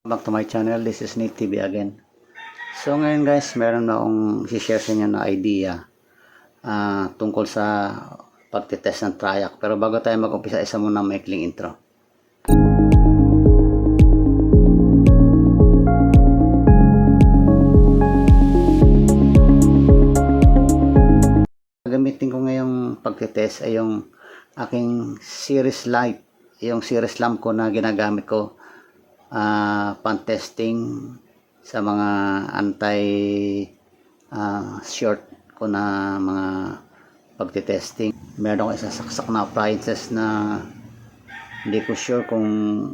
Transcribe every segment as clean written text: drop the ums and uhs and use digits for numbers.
Back to my channel. This is Nate TV again. So ngayon guys, meron na akong share sa inyo na idea tungkol sa pagtitest ng triac. Pero bago tayo mag-umpisa, isa muna maikling intro. Gagamitin ko ngayong pagtitest ay yung aking series light. Yung series lamp ko na ginagamit ko pan-testing sa mga short ko na mga pagtitesting. Meron ko isasaksak na appliances na hindi ko sure kung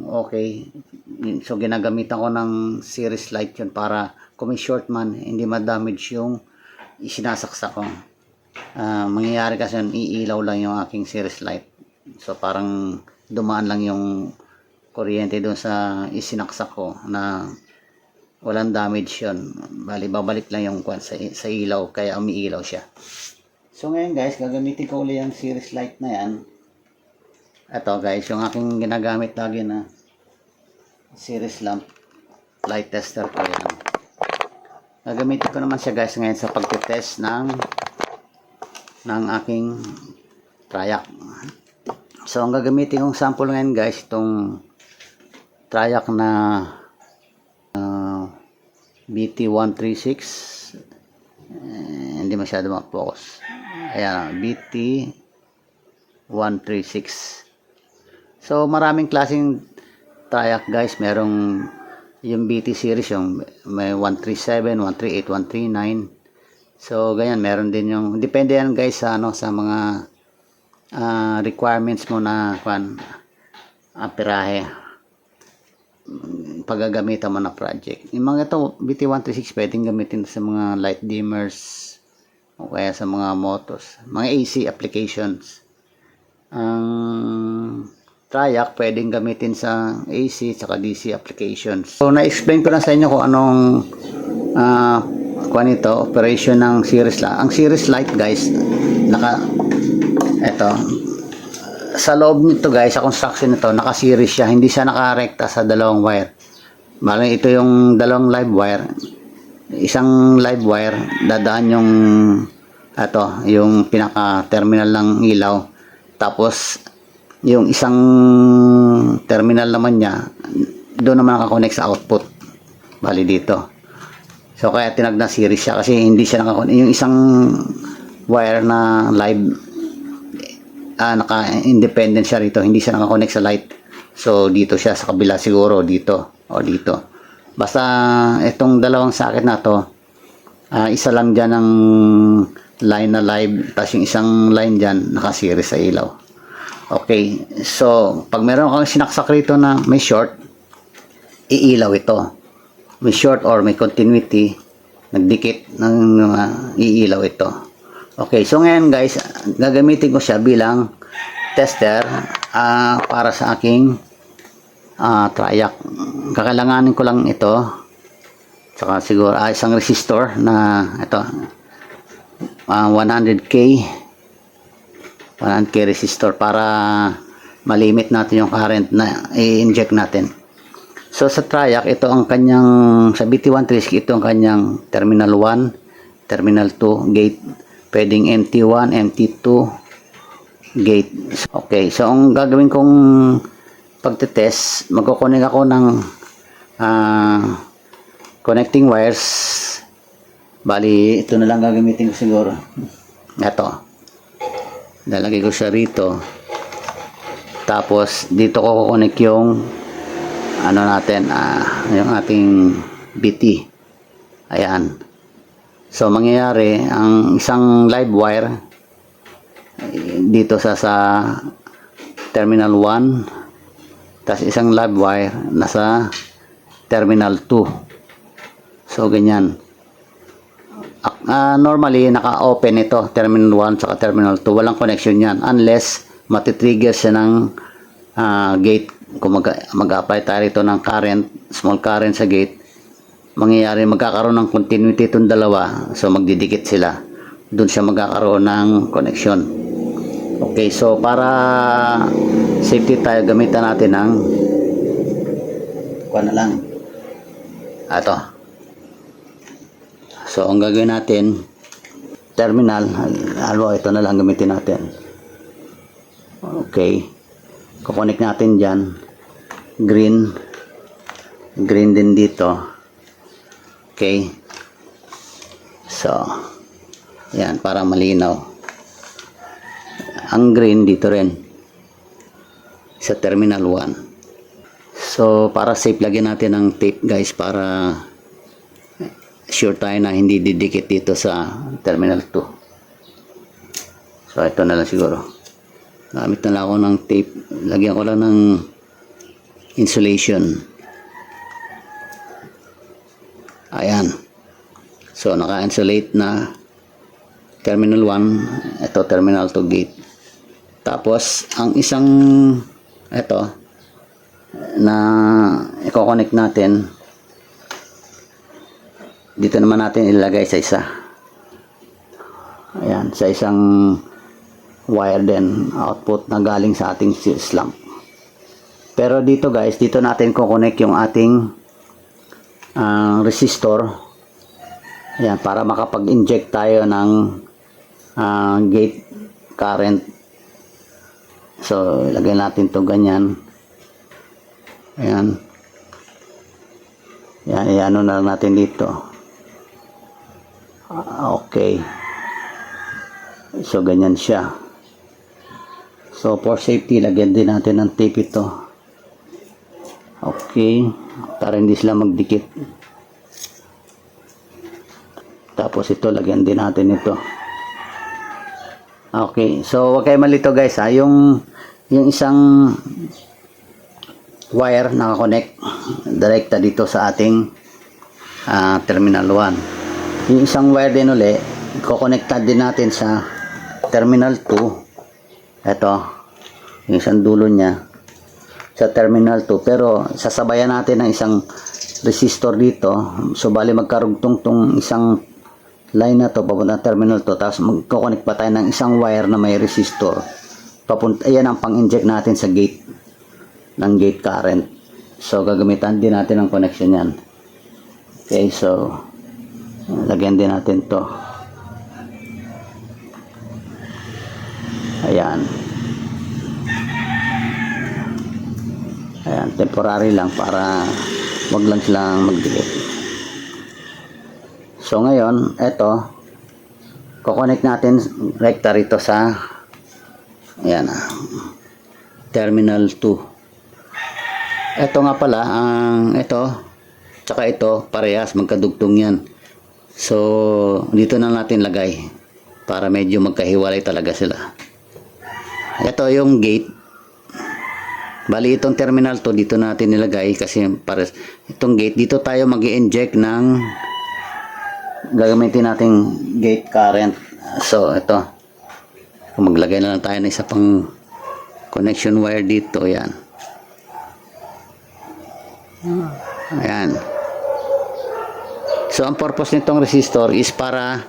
okay. So ginagamitan ko ng series light yun para kung may short man, hindi ma-damage yung isinasaksak ko. Mangyayari kasi yun, iilaw lang yung aking series light. So parang dumaan lang yung kuryente doon sa isinaksak ko na walang damage yun. Bali, babalik lang yung sa ilaw, kaya umiilaw siya. So ngayon guys, gagamitin ko ulit yung series light na yan. Ito guys, yung aking ginagamit lagi na series lamp light tester ko yan. Gagamitin ko naman siya guys ngayon sa pagtitest ng aking triac. So ang gagamitin kong sample ngayon guys, itong triac na BT136. Hindi masyado mag-focus. Ayan, BT136. So maraming klaseng triac guys. Merong yung BT series, yung may 137, 138, 139. So ganyan, meron din yung, depende yan guys sa sa mga requirements mo na pirahe paggagamitan mo na project. Yung mga ito, BT136 pwedeng gamitin sa mga light dimmers o kaya sa mga motors, mga AC applications. Ang triac pwedeng gamitin sa AC at DC applications. So na-explain ko na sa inyo kung anong operation ng series light. Ang series light guys, eto sa loob nito guys, sa construction nito, naka-series siya, hindi siya nakarekta sa dalawang wire. Bali ito yung dalawang live wire. Isang live wire, dadaan yung pinaka-terminal ng ilaw. Tapos yung isang terminal naman niya, doon naman nakakonect sa output. Bali dito. So kaya tinag na series siya kasi hindi siya nakakonect. Yung isang wire na live, naka-independent siya rito, hindi siya nakakonect sa light. So dito siya sa kabila siguro, dito o dito. Basta itong dalawang socket na to, isa lang dyan ang line na live, tapos yung isang line dyan naka-series sa ilaw. Okay, so pag meron kang sinaksak rito na may short, iilaw ito. May short or may continuity, nagdikit ng iilaw ito. Okay, so ngayon guys, gagamitin ko siya bilang tester para sa aking triac. Kakailanganin ko lang ito, saka siguro isang resistor na ito, 100k resistor para malimit natin yung current na i-inject natin. So sa triac, ito ang kanyang, sa BT136, ito ang kanyang terminal 1, terminal 2, gate. Pwedeng MT1, MT2 gate. Okay, so ang gagawin kong pagtitest, magko-connect ako ng connecting wires. Bali, ito na lang gagamitin ko siguro. Ito. Lalagay ko siya rito. Tapos dito ko connect yung yung ating BT. Ayan. So mangyayari, ang isang live wire dito sa terminal 1, tapos isang live wire nasa terminal 2. So ganyan. Normally naka-open ito, terminal 1 saka terminal 2, walang connection yan unless matitrigger siya ng gate. Kung mag-apply tayo rito ng current, small current sa gate, mangyayari magkakaroon ng continuity itong dalawa, so magdidikit sila, doon siya magkakaroon ng connection. Okay, so para safety tayo, gamitan natin ng Ito. So, ang gagawin natin, terminal, ito na lang gamitin natin. Okay. Kukonek natin dyan. Green. Green din dito. Okay. So, yan, para malinaw. Ang green dito rin. Sa terminal 1. So, para safe, lagyan natin ng tape guys para sure tayo na hindi didikit dito sa terminal 2. So, ito na lang siguro. Gamit na lang ako ng tape. Lagyan ko lang ng insulation. Ayan. So, naka-insulate na terminal 1. Ito, terminal 2 gate. Tapos, ang isang ito na i-connect natin, dito naman natin ilagay sa isa. Ayan, sa isang wire din, output na galing sa ating fuse lamp. Pero dito guys, dito natin kukonek yung ating resistor. Ayan, para makapag-inject tayo ng gate current. So, ilagay natin to ganyan. Ayan. Ayan, iano na lang natin dito. Okay. So, ganyan siya. So, for safety, lagyan din natin ng tape ito. Okay. Para hindi sila magdikit. Tapos ito, lagyan din natin ito. Okay. So, huwag kayo malito guys ha. Yung isang wire nakakonect direkta dito sa ating terminal 1. Yung isang wire din uli, kukonekta din natin sa terminal 2. Ito, yung isang dulo niya sa terminal 2. Pero sasabayan natin ng isang resistor dito. So bali magkarugtong tong isang line na to papunta terminal 2. Tapos magkukonect pa tayo ng isang wire na may resistor. Papunta, ayan ang pang-inject natin sa gate ng gate current. So gagamitan din natin ang connection yan. Okay, so lagyan din natin to. Ayan. Ayan, temporary lang para wag lang silang magdikit. So ngayon, eto, kukonect natin rekta rito sa ayan, terminal 2. Eto nga pala, ito, tsaka ito, parehas, magkadugtong yan. So, dito na natin lagay para medyo magkahiwalay talaga sila. Ito yung gate. Bali, itong terminal to dito natin nilagay kasi para itong gate, dito tayo mag-i-inject ng gagamitin nating gate current. So, ito. Maglagay na lang tayo ng isa pang connection wire dito. Yan. Ayan. So, ang purpose nitong resistor is para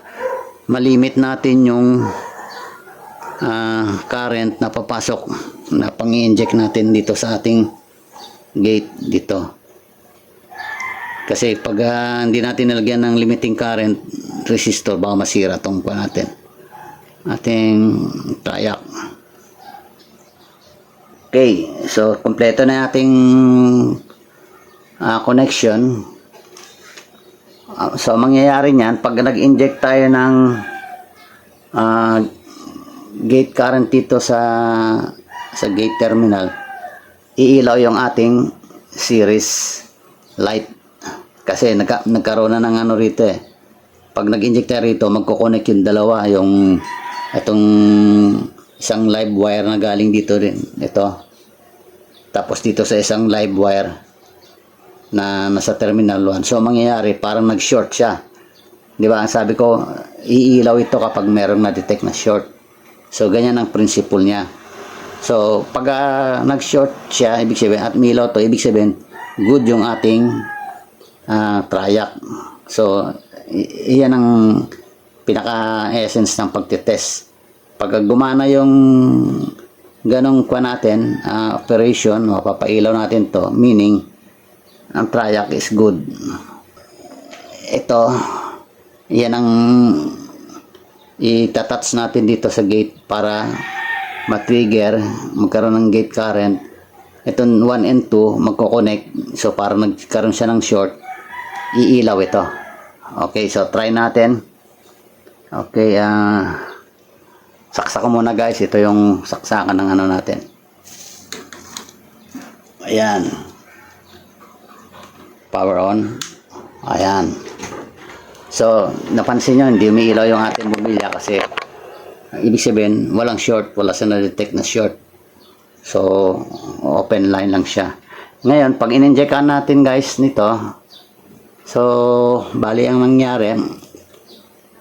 malimit natin yung current na papasok na pang-inject natin dito sa ating gate dito. Kasi pag hindi natin nilagyan ng limiting current resistor, baka masira itong pa natin. Ating triac. Okay. So, kompleto na ating connection. So, mangyayari niyan, pag nag-inject tayo ng gate current dito sa gate terminal, iilaw yung ating series light. Kasi nagkaroon na ng ano rito eh. Pag nag-inject tayo rito, magkoconnect yung dalawa. Itong isang live wire na galing dito rin. Ito. Tapos dito sa isang live wire na nasa terminal 1. So, mangyayari, parang nag-short siya. Di ba? Ang sabi ko, iilaw ito kapag merong na-detect na short. So, ganyan ang principle niya. So, pag nag-short siya, ibig sabihin, at milaw to, ibig sabihin, good yung ating triac. So, iyan ang pinaka-essence ng pagtitest. Pag gumana yung ganong kwa natin, operation, mapapailaw natin to, meaning, ang triac is good. ito, yan ang itatouch natin dito sa gate para ma-trigger, magkaroon ng gate current. Ito 1 and 2 magko-connect, so para nagkaroon siya ng short, iilaw ito. Okay, so try natin. Okay, saksak ko muna guys. Ito yung saksakan ng ano natin. Ayan, power on. Ayan. So, napansin nyo, hindi umiilaw yung ating bumilya kasi ibig sabihin, walang short, wala sa na-detect na short. So, open line lang siya. Ngayon, pag in-injectan natin guys nito, so, bali ang nangyari,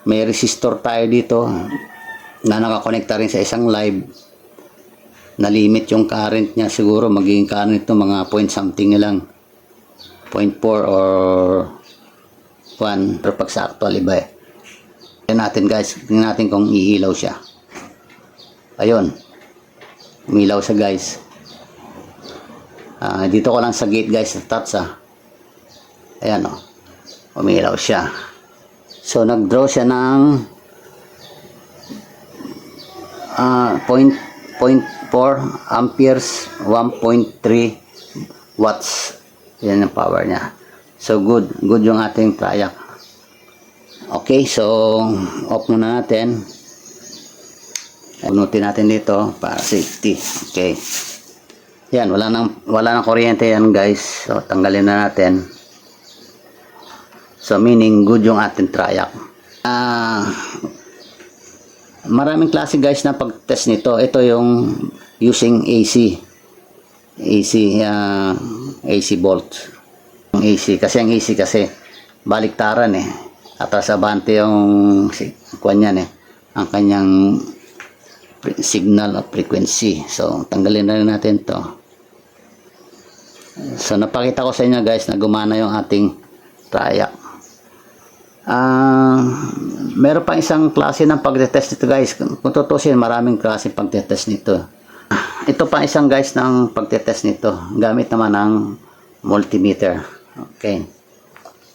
may resistor tayo dito na nakakonekta rin sa isang live na limit yung current niya. Siguro magiging current ito mga point something na lang, 0.4 or 1, pero pag sa actual iba eh. Tignan natin guys, tignan natin kung iilaw siya. Ayun, umilaw siya guys. Dito ko lang sa gate guys, sa touch ayan o, umilaw siya. So nag-draw siya ng 0.4 amperes, 1.3 watts. Yan ang power niya. So good yung ating triac. Okay, so off muna natin. Punutin natin dito para safety. Okay. Yan, wala nang kuryente yan guys. So tanggalin na natin. So meaning good yung ating triac. Maraming klase guys na pag-test nito. Ito yung using AC bolt. AC kasi baliktaran eh. Atras abante yung kuwan yan eh. Ang kanyang signal of frequency. So tanggalin na rin natin to. So napakita ko sa inyo guys na gumana yung ating triac. Meron pa isang klase ng pagtetest nito guys. Kung tutusin, maraming klase pagtetest nito. Ito pa isang guys ng pagtetest nito. Gamit naman ng multimeter. Okay.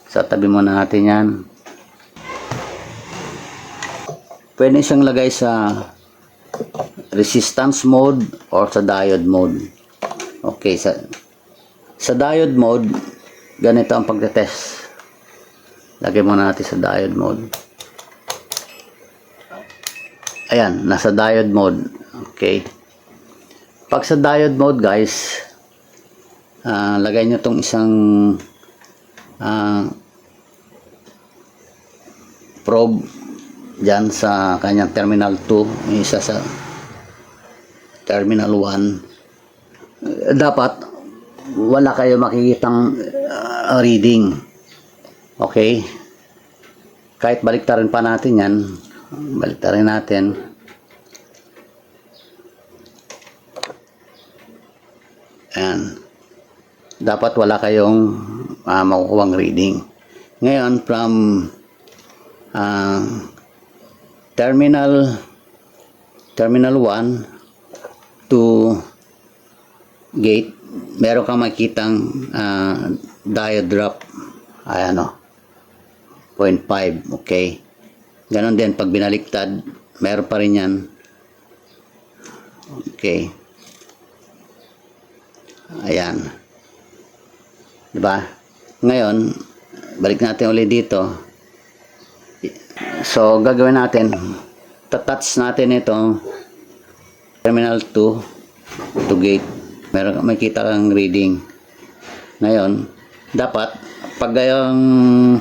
So tabi muna natin yan. Pwede siyang lagay sa resistance mode or sa diode mode. Okay, sa diode mode, ganito ang pagtetest. Lagay muna natin sa diode mode. Ayan, nasa diode mode. Okay. Pag sa diode mode guys, lagay nyo tong isang probe dyan sa kanyang terminal 2, isa sa terminal 1. Dapat wala kayo makikitang reading. Okay, kahit baliktarin pa natin yan, baliktarin natin. Ayan, dapat wala kayong makukuhang reading. Ngayon from terminal 1 to gate, meron kang makitang diode drop. Ayan o, 0.5. Okay, ganon din pag binaliktad, meron pa rin yan. Okay, ayan, diba? Ngayon balik natin ulit dito. So gagawin natin, touch natin itong terminal 2 to gate. Meron makita kang reading. Ngayon dapat pag yung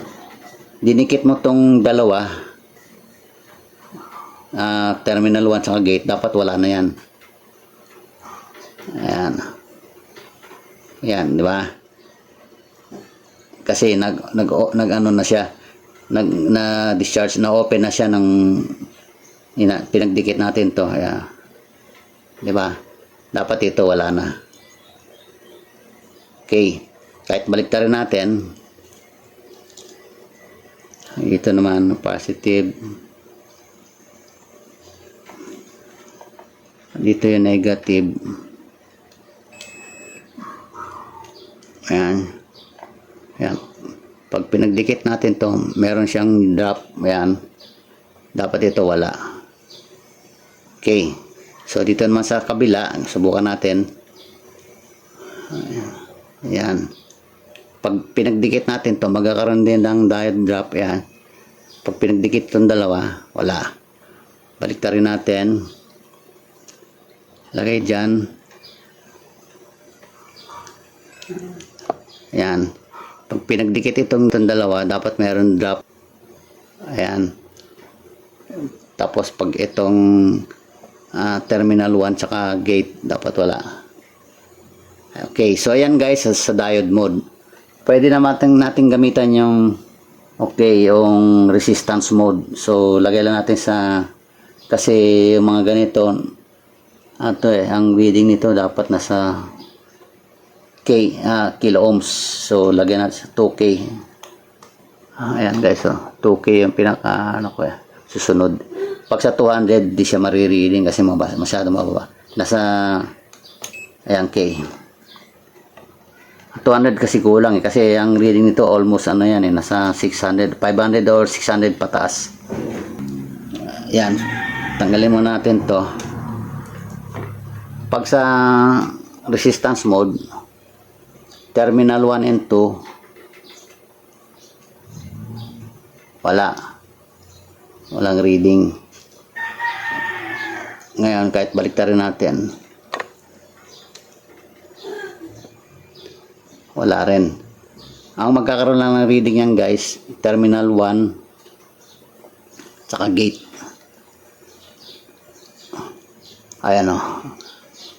dinikit mo tong dalawa, terminal 1 sa gate, dapat wala na yan. Ayan. Ayan, di ba? Kasi nag ano na siya, na discharge na, open na siya ng pinagdikit natin to. Ayan. Di ba? Dapat ito wala na. Okay. Kahit baliktarin natin, ito naman positive, dito yung negative. Ayan. Ayan. Pag pinagdikit natin to, meron siyang drop. Ayan. Dapat ito wala. Okay. So, dito naman sa kabila, subukan natin. Ayan. Pag pinagdikit natin to, magkakaroon din ng diode drop. Ayan. Pag pinagdikit itong dalawa, wala. Baliktarin natin. Lagay dyan. Ayan. Pag pinagdikit itong dalawa, dapat meron drop. Ayan. Tapos pag itong terminal 1 tsaka gate, dapat wala. Okay, so ayan guys, sa diode mode. Pwede naman natin gamitan yung yung resistance mode. So lagay lang natin sa, kasi yung mga ganito, ang reading nito dapat nasa kilo ohms. So lagyan natin sa 2K. Ayan guys, 2K yung pinaka susunod. Pag sa 200 di siya marireading kasi masyado mababa. Nasa ayan K. 200 kasi kulang kasi ang reading nito almost nasa 600, 500 or 600 pataas. Ayan. Tanggalin muna natin to. Pag sa resistance mode, terminal 1 and 2, walang reading. Ngayon, kahit baliktarin natin, wala rin. Ang magkakaroon lang ng reading yan guys, terminal 1 tsaka gate. Ayan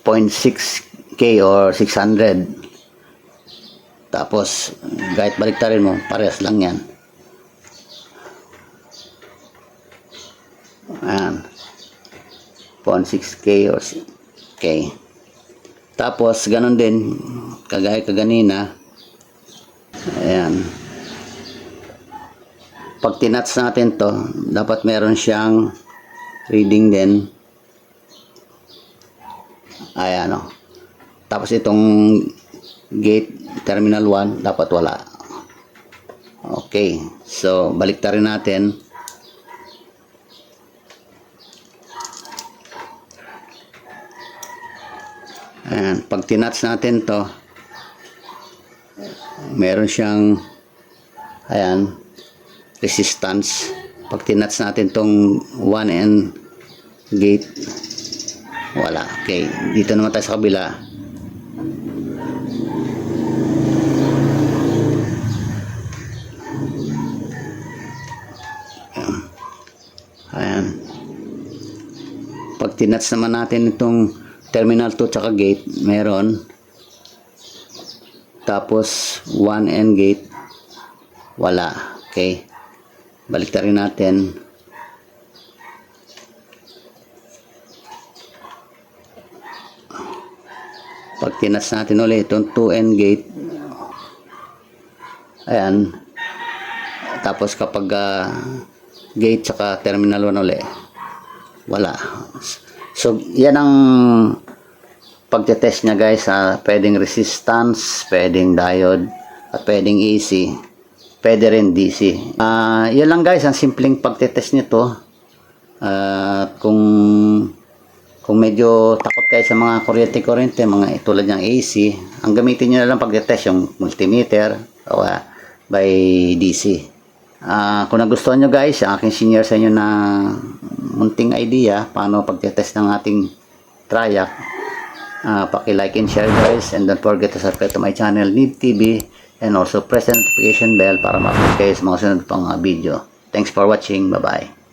0.6K or 600. Tapos, kahit baliktarin mo, parehas lang yan. Ayan. 0.6K or K. Tapos, ganun din, kagaya kaganina. Ayan. Pag tinats natin to, dapat meron siyang reading din. Ayan Tapos itong gate, terminal 1, dapat wala. Okay. So, baliktarin natin. Ayan. Pag tinats natin to, meron siyang resistance. Pag tinats natin tong 1 and gate, wala. Okay. Dito naman tayo sa kabila. Ayan. Pag tinats naman natin itong terminal 2 tsaka gate, meron. Tapos 1 and gate, wala. Okay. Baliktarin natin. Pag tinats natin ulit itong 2 and gate, ayan. Tapos kapag gate tsaka terminal 1 ulit, wala. So yan ang pagtetest niya guys. Pwedeng resistance, pwedeng diode, at pwedeng AC, pwede rin DC. Yan lang guys ang simpleng pagtetest nito. Kung medyo takot kayo sa mga kuryente, mga tulad ng AC, ang gamitin nyo na lang pagtetest yung multimeter o by DC. Kung nagustuhan nyo guys, ang aking senior sa inyo na munting idea paano pagtetest ng ating triac, paki-like and share guys, and don't forget to subscribe to my channel Need TV, and also press the notification bell para ma-update kayo sa mga sunod pang video. Thanks for watching. Bye bye.